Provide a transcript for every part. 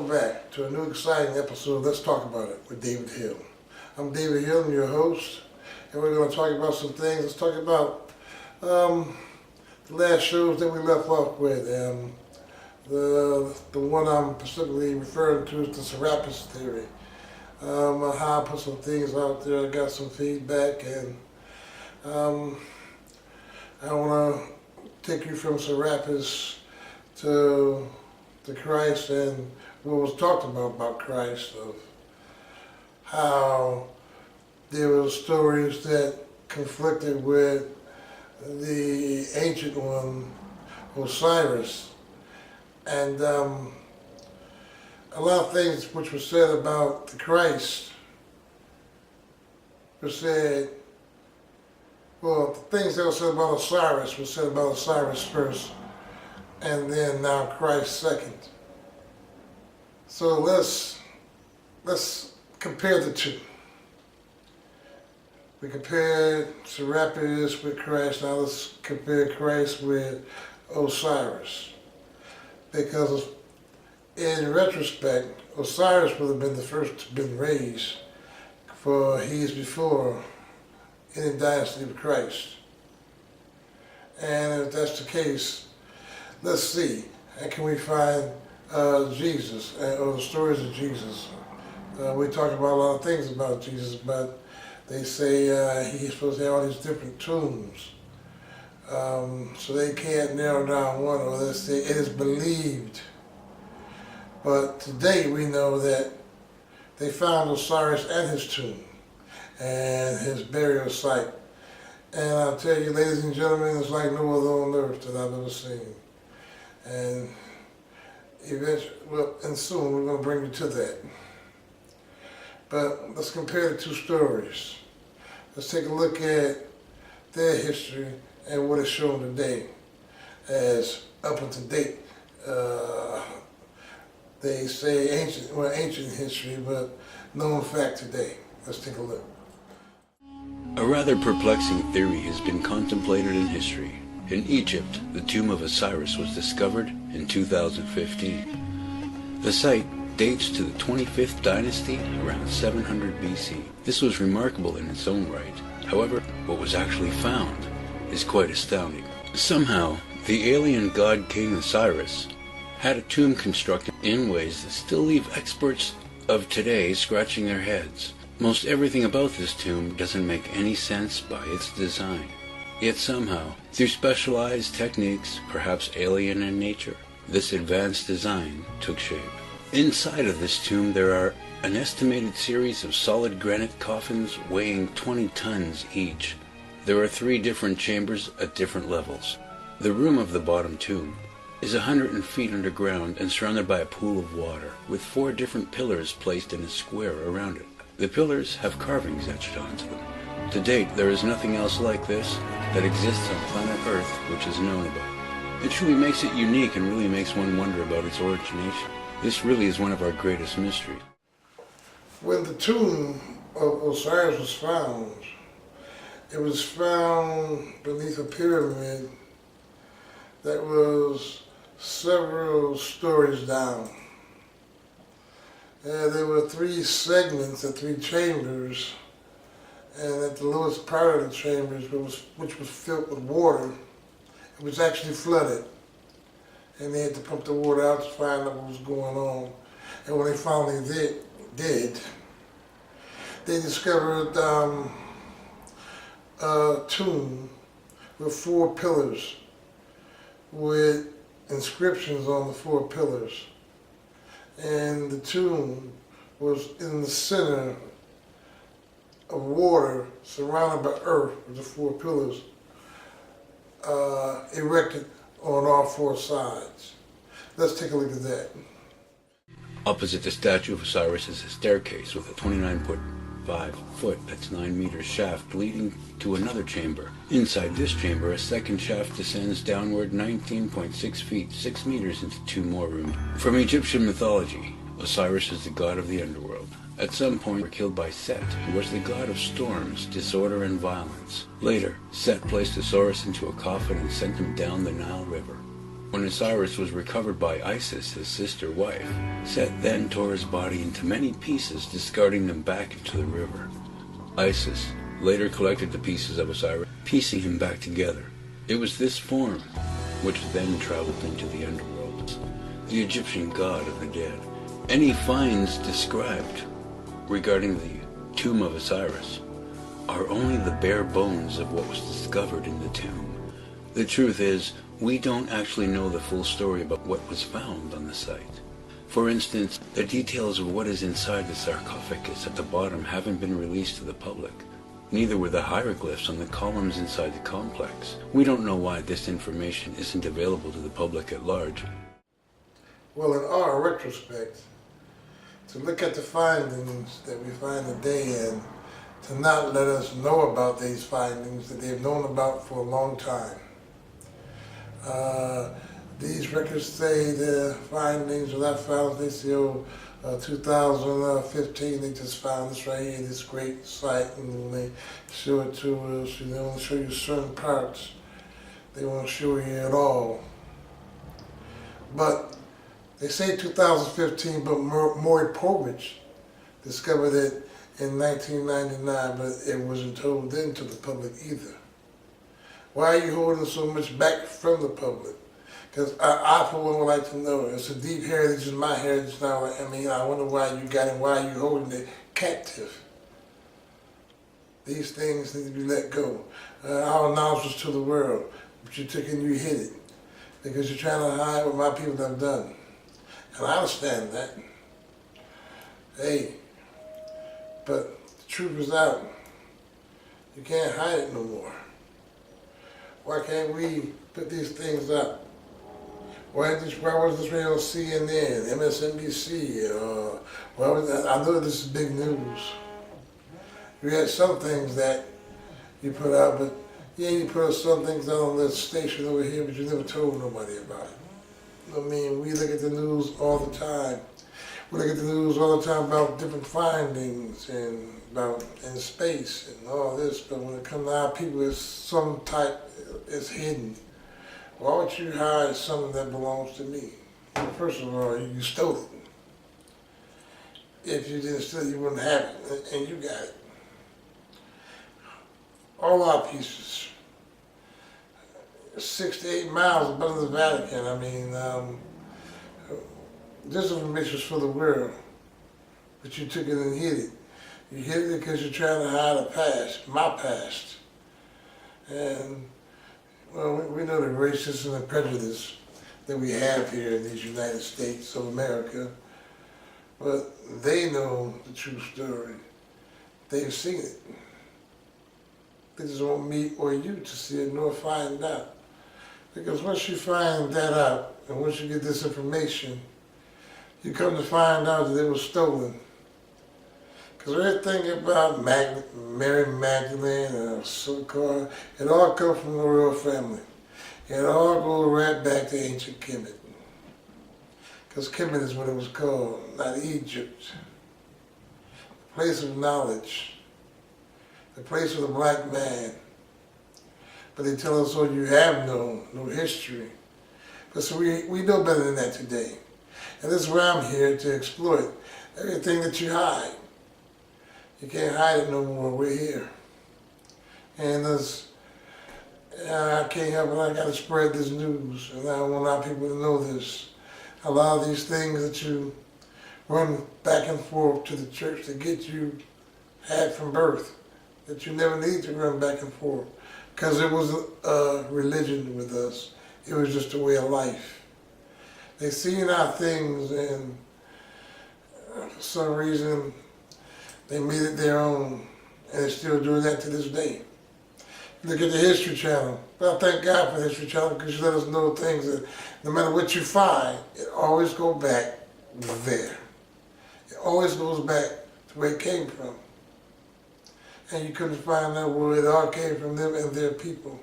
Welcome back to a new exciting episode of Let's Talk About It with David Hill. I'm David Hill, I'm your host, and we're going to talk about some things. Let's talk about the last shows that we left off with. The one I'm specifically referring to is the Serapis theory. How I put some things out there, I got some feedback, and I want to take you from Serapis to Christ and what was talked about Christ, of how there were stories that conflicted with the ancient one, Osiris, and a lot of things which were said about the Christ were said, well, the things that were said about Osiris were said about Osiris first, and then now Christ second. So let's compare the two. We compared Serapis with Christ, now let's compare Christ with Osiris. Because in retrospect, Osiris would have been the first to have been raised, for he is before any dynasty of Christ. And if that's the case, let's see, how can we find Jesus, or the stories of Jesus? We talk about a lot of things about Jesus, but they say he's supposed to have all these different tombs. So they can't narrow down one, or they say it is believed. But today we know that they found Osiris at his tomb and his burial site. And I'll tell you, ladies and gentlemen, it's like no other on earth that I've ever seen. And eventually, well, and soon we're going to bring you to that. But let's compare the two stories. Let's take a look at their history and what is shown today as up and to date. They say ancient history, but known fact today. Let's take a look. A rather perplexing theory has been contemplated in history. In Egypt, the tomb of Osiris was discovered in 2015. The site dates to the 25th dynasty, around 700 BC. This was remarkable in its own right. However, what was actually found is quite astounding. Somehow, the alien god king Osiris had a tomb constructed in ways that still leave experts of today scratching their heads. Most everything about this tomb doesn't make any sense by its design. Yet somehow, through specialized techniques, perhaps alien in nature, this advanced design took shape. Inside of this tomb there are an estimated series of solid granite coffins weighing 20 tons each. There are 3 different chambers at different levels. The room of the bottom tomb is 100 feet underground and surrounded by a pool of water, with 4 different pillars placed in a square around it. The pillars have carvings etched onto them. To date, there is nothing else like this that exists on planet Earth which is known about. It truly makes it unique and really makes one wonder about its origination. This really is one of our greatest mysteries. When the tomb of Osiris was found, it was found beneath a pyramid that was several stories down. There were 3 segments and 3 chambers, and at the lowest part of the chambers, which was filled with water, it was actually flooded. And they had to pump the water out to find out what was going on. And when they finally did, they discovered a tomb with 4 pillars with inscriptions on the 4 pillars. And the tomb was in the center of water, surrounded by earth with the 4 pillars erected on all 4 sides. Let's take a look at that. Opposite the statue of Osiris is a staircase with a 29.5-foot, that's 9 meters shaft leading to another chamber. Inside this chamber, a second shaft descends downward 19.6 feet, 6 meters into 2 more rooms. From Egyptian mythology, Osiris is the god of the underworld. At some point, were killed by Set, who was the god of storms, disorder, and violence. Later, Set placed Osiris into a coffin and sent him down the Nile River. When Osiris was recovered by Isis, his sister wife, Set then tore his body into many pieces, discarding them back into the river. Isis later collected the pieces of Osiris, piecing him back together. It was this form which then traveled into the underworld, the Egyptian god of the dead. Any finds described regarding the tomb of Osiris are only the bare bones of what was discovered in the tomb. The truth is, we don't actually know the full story about what was found on the site. For instance, the details of what is inside the sarcophagus at the bottom haven't been released to the public. Neither were the hieroglyphs on the columns inside the complex. We don't know why this information isn't available to the public at large. Well, in our retrospect, to look at the findings that we find today and to not let us know about these findings that they've known about for a long time. These records say the findings were not found, they say, 2015, they just found this right here, this great site, and when they show it to us, they only show you certain parts. They won't show you it all. But they say 2015, but Maury Povich discovered it in 1999, but it wasn't told then to the public either. Why are you holding so much back from the public? Because I, for one, would like to know. It's a deep heritage, it's my heritage now. I mean, I wonder why you got it, why you holding it captive. These things need to be let go. Our announcements to the world, but you took and you hid it because you're trying to hide what my people have done. And I understand that. Hey, but the truth is out. You can't hide it no more. Why can't we put these things up? Why was this radio on CNN, MSNBC? Why was that? I know this is big news. You had some things that you put out, but yeah, you put some things out on this station over here, but you never told nobody about it. I mean, we look at the news all the time. We look at the news all the time about different findings and about in space and all this, but when it comes to our people, it's some type, it's hidden. Why would you hide something that belongs to me? Well, first of all, you stole it. If you didn't steal it, you wouldn't have it, and you got it. All our pieces, 6 to 8 miles above the Vatican. I mean, this information is for the world, but you took it and hid it. You hid it because you're trying to hide a past, my past. And well, we know the racism and prejudice that we have here in these United States of America, but they know the true story. They've seen it. They just want me or you to see it nor find out. Because once you find that out, and once you get this information, you come to find out that it was stolen. Because everything about Mary Magdalene and so-called, it all comes from the royal family. It all goes right back to ancient Kemet. Because Kemet is what it was called, not Egypt. The place of knowledge. The place of the black man. But they tell us, oh, you have no history. But so we know better than that today. And this is where I'm here to exploit everything that you hide. You can't hide it no more, we're here. And I can't help it, I gotta spread this news. And I want our people to know this. A lot of these things that you run back and forth to the church to get you had from birth, that you never need to run back and forth. Because it was a religion with us. It was just a way of life. They seen our things and for some reason they made it their own, and they're still doing that to this day. Look at the History Channel. Well, thank God for the History Channel because you let us know things that no matter what you find, it always goes back there. It always goes back to where it came from. And you couldn't find out where it all came from them and their people.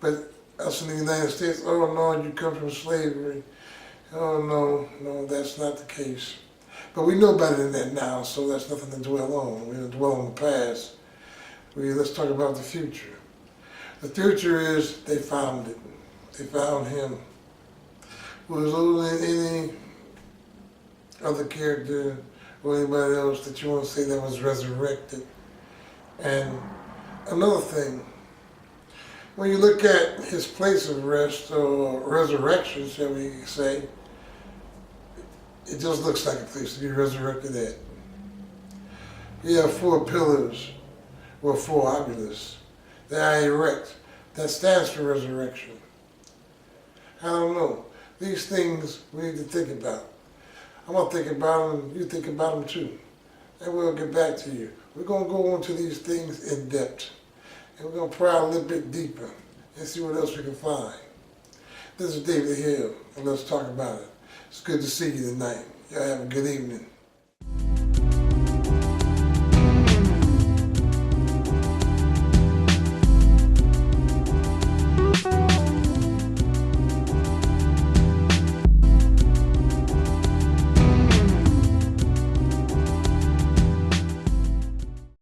But us in the United States, oh no, you come from slavery. Oh no, that's not the case. But we know better than that now, so that's nothing to dwell on. We don't dwell on the past. Let's talk about the future. The future is they found it. They found him. Was there any other character or anybody else that you want to say that was resurrected? And another thing, when you look at his place of rest or resurrection, shall we say, it just looks like a place to be resurrected at. You have 4 pillars, or 4 obelisks. They are erect. That stands for resurrection. I don't know. These things we need to think about. I'm going to think about them, you think about them too. And we'll get back to you. We're going to go into these things in depth. And we're going to pry a little bit deeper and see what else we can find. This is David Hill, and let's talk about it. It's good to see you tonight. Y'all have a good evening.